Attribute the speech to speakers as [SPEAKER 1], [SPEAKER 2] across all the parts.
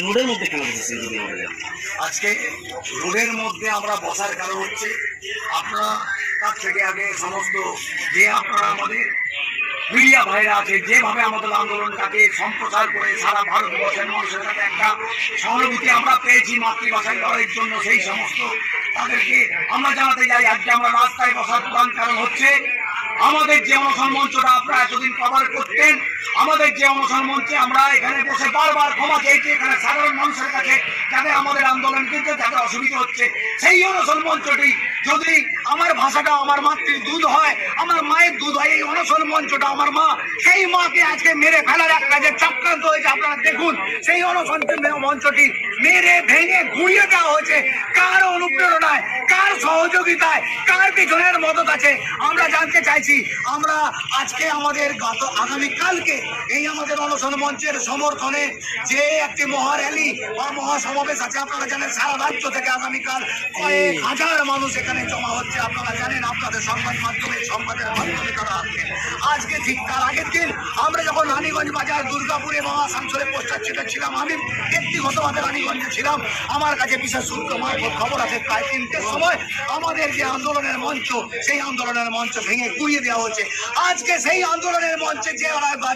[SPEAKER 1] রোডের মধ্যে কেন বসেছে যদি বলেন?
[SPEAKER 2] আজকে রোডের মধ্যে আমরা বসার কারণ হচ্ছে আপনারা তার থেকে আগে সমস্ত যে আপনারা আমাদের মিডিয়া ভাইরা আছে যেভাবে আমাদের আন্দোলনটাকে সম্প্রচার করে সারা ভারতবর্ষের মানুষের কাছে একটা সহানুভূতি আমরা পেয়েছি মাতৃভাষায় লড়াইয়ের জন্য, সেই সমস্ত তাদেরকে আমরা জানাতে চাই আজকে আমরা রাস্তায় বসার প্রধান কারণ হচ্ছে আমাদের যে অনশন মঞ্চটা আপনারা এতদিন কভার করতেন, আমাদের যে অনশন মঞ্চে আমরা এখানে বসে বারবার ক্ষমা চেয়েছি এখানে সাধারণ মানুষের কাছে যাদের আমাদের আন্দোলন কিন্তু যাদের অসুবিধা হচ্ছে, সেই অনশন মঞ্চটি যদি আমার ভাষাটা আমার মাতৃর দুধ হয়, আমার মায়ের দুধ হয়, এই অনশন মঞ্চটা আমার মা, সেই মাকে আজকে মেরে ফেলার একটা যে চক্রান্ত হয়েছে আপনারা দেখুন, সেই অনশন মঞ্চটি মেরে ভেঙে ঘুরিয়ে দেওয়া হয়েছে। কার অনুপ্রেরণায়, কার সহযোগিতায়, কার পিছনের মদত আছে আমরা জানতে চাইছি। আমরা আজকে আমাদের আগামীকালকে এই আমাদের অনশন মঞ্চের সমর্থনে যে একটি মহার্যালি বা মহাসমাবেশ আছে, আপনারা জানেন সারা রাজ্য থেকে আগামীকাল কয়েক হাজার মানুষ এখানে জমা হচ্ছে, আপনারা জানেন আপনাদের সংবাদ মাধ্যমে সংবাদের মাধ্যমে তারা আসছেন। আজকে ঠিক তার আগের দিন আমরা যখন রানীগঞ্জ বাজার দুর্গাপুর এবং আসানসোলে পোস্টার ছিলাম, আমি ব্যক্তিগতভাবে রানীগঞ্জে ছিলাম, আমার কাছে বিশেষ সূত্র মারফত খবর আছে প্রায় 3টের সময় আমাদের যে আন্দোলনের মঞ্চ, সেই আন্দোলনের মঞ্চ ভেঙে গুড়িয়ে দেওয়া হচ্ছে। আজকে সেই আন্দোলনের মঞ্চে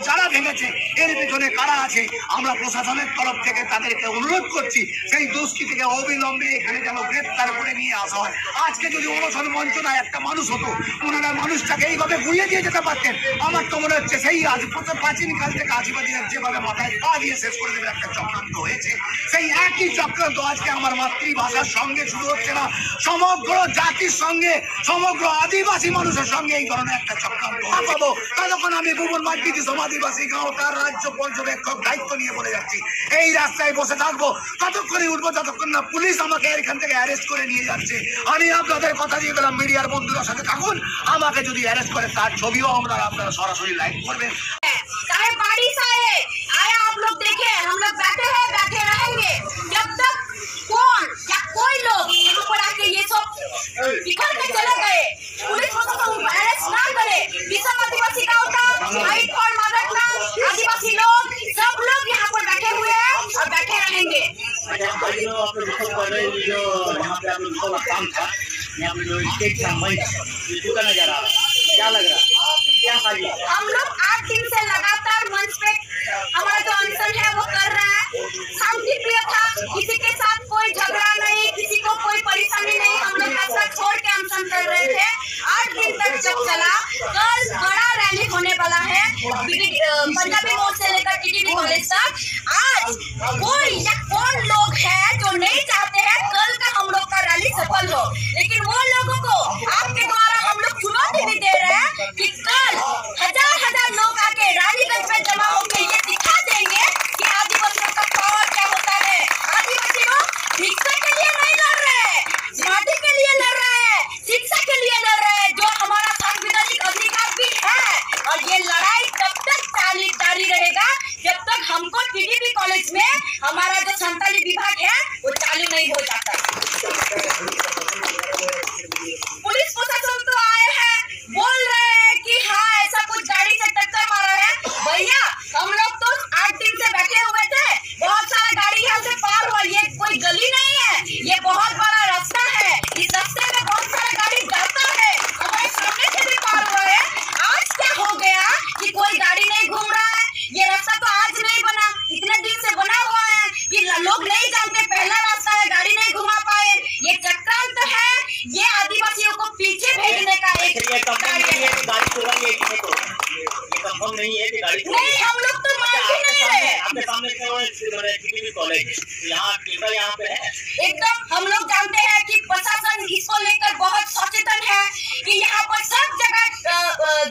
[SPEAKER 2] যারা ভেঙেছে এর পিছনে কারা আছে আমরা প্রশাসনের তরফ থেকে তাদেরকে অনুরোধ করছি সেই দুষ্কৃতীকে অবিলম্বে এখানে যেন গ্রেপ্তার করে নিয়ে আসা হয়। আজকে যদি অনশন মঞ্চ না একটা মানুষ হতো, ওনারা মানুষটাকে এইভাবে গুড়িয়ে দিয়ে যেতে পারতেন। আমার তো মনে হচ্ছে সেই আজ প্রাচীনকাল থেকে আদিবাসীদের যেভাবে মাথায় পা দিয়ে শেষ করে দেবে একটা চক্রান্ত হয়েছে, সেই একই চক্রান্ত আজকে আমার মাতৃভাষার সঙ্গে শুরু হচ্ছে না, সমগ্র জাতির সঙ্গে, সমগ্র আদিবাসী মানুষের সঙ্গে এই ধরনের একটা চক্রান্ত পাবো। ততক্ষণ আমি ভুবন মার্কিটি সমাদিবাসী গাঁওতার রাজ্য পর্যবেক্ষক দায়িত্ব নিয়ে বলে যাচ্ছি, এই রাস্তায় বসে থাকবো, ততক্ষণই উঠবো যতক্ষণ না পুলিশ আমাকে এখান থেকে অ্যারেস্ট করে নিয়ে যাচ্ছে। আমি আপনাদের কথা দিয়ে গেলাম, মিডিয়ার বন্ধুদের সাথে থাকুন, আমাকে যদি অ্যারেস্ট করে তার ছবিও আপনারা সরাসরি লাইভ করবেন।
[SPEAKER 3] आप लोग देखे, हम लोग बैठे हैं, बैठे रहेंगे जब तक कौन या कोई लोग यहाँ पर आके ये सब बिखर के चले गए, पुलिस प्रशासन अरेस्ट ना करे। विषम आदिवासी गाँव का हाइट और मदद का आदिवासी लोग सब लोग यहाँ पर बैठे हुए हैं और बैठे रहेंगे।
[SPEAKER 1] क्या लग रहा है, क्या
[SPEAKER 3] हम लोग 8 दिन से लगातार मंच पे हमारा जो अनशन है वो कर रहा है। शांति प्रिय था, किसी के साथ कोई झगड़ा नहीं, किसी को कोई परेशानी नहीं, हम लोग ऐसा छोड़ के अनशन कर रहे थे। 8 दिन तक जब चला, कल बड़ा रैली होने वाला है पंजाबी मोड़ से लेकर टीटीडी कॉलेज तक। आज कोई या कौन लोग है जो नहीं चाहते हैं कल का हम लोग का रैली सफल हो, लेकिन वो लोगों को आपके द्वारा हम लोग चुनौती भी दे रहे हैं कि कल हजार लोग आके रानीगंज में जमा होकर ये दिखा देंगे कि आदिवासियों का पावर क्या होता है। आदिवासी लोग भिक्षा के लिए नहीं लड़ रहे हैं, माटी के लिए लड़ रहे हैं, शिक्षा के लिए लड़ रहे हैं, जो हमारा संवैधानिक अधिकार भी है। और ये लड़ाई तब तक जारी रहेगा जब तक हमको टीटीडी कॉलेज में हमारा जो संताली विभाग है वो चालू नहीं हो जाता। पुलिस प्रशासन तो आए हैं, बोल रहे हैं कि हाँ ऐसा कुछ गाड़ी से टक्कर मारा है। भैया हम लोग तो 8 दिन से बैठे हुए थे, बहुत सारा गाड़ी यहाँ से पार हुआ, ये कोई गली नहीं है, ये बहुत बड़ा रास्ता है, इस रास्ते में बहुत सारा गाड़ी जाता है, हमारे सामने से भी पार हुआ है। आज क्या हो गया कि कोई गाड़ी नहीं घूम रहा है? ये रास्ता तो आज नहीं बना, इतने दिन से बना हुआ है कि लोग नहीं जानते, पहला रास्ता है, गाड़ी नहीं घुमा पाए। ये चक्रांत है, ये आदिवासियों को पीछे भेजने का एक नहीं, हम लोग तो मान ही नहीं रहे।
[SPEAKER 1] आपके सामने कॉलेज यहाँ पे है,
[SPEAKER 3] एकदम हम लोग जानते हैं कि प्रशासन इसको लेकर बहुत सचेतन है कि यहाँ पर सब जगह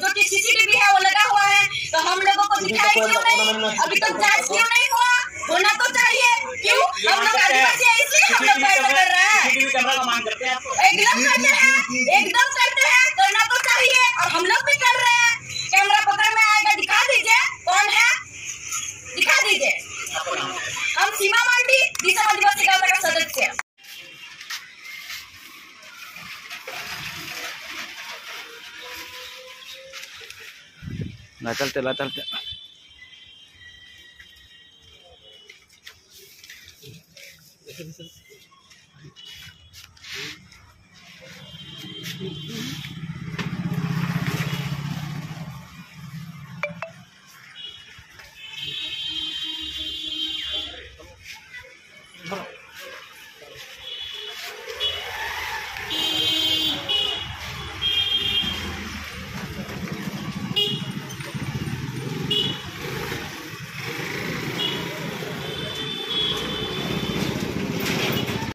[SPEAKER 3] जो सीसीटीवी है वो लगा हुआ है, तो हम लोगों को दिखाई क्यों नहीं, अभी तक जांच क्यों नहीं हुआ? होना तो चाहिए, क्यों हम लोग आदिवासी है इसलिए हम लोग ऐसा कर रहे हैं।
[SPEAKER 1] कैमरा का मांग करते हैं,
[SPEAKER 3] एकदम करते हैं, एकदम करते हैं, करना तो चाहिए और हम लोग भी कर रहे हैं। कैमरा पकड़ में आएगा, दिखा दीजिए कौन है, दिखा दीजिए। हम सीमा मांडी विषम आदिवासी गाँव का सदस्य।
[SPEAKER 4] ला चलते सर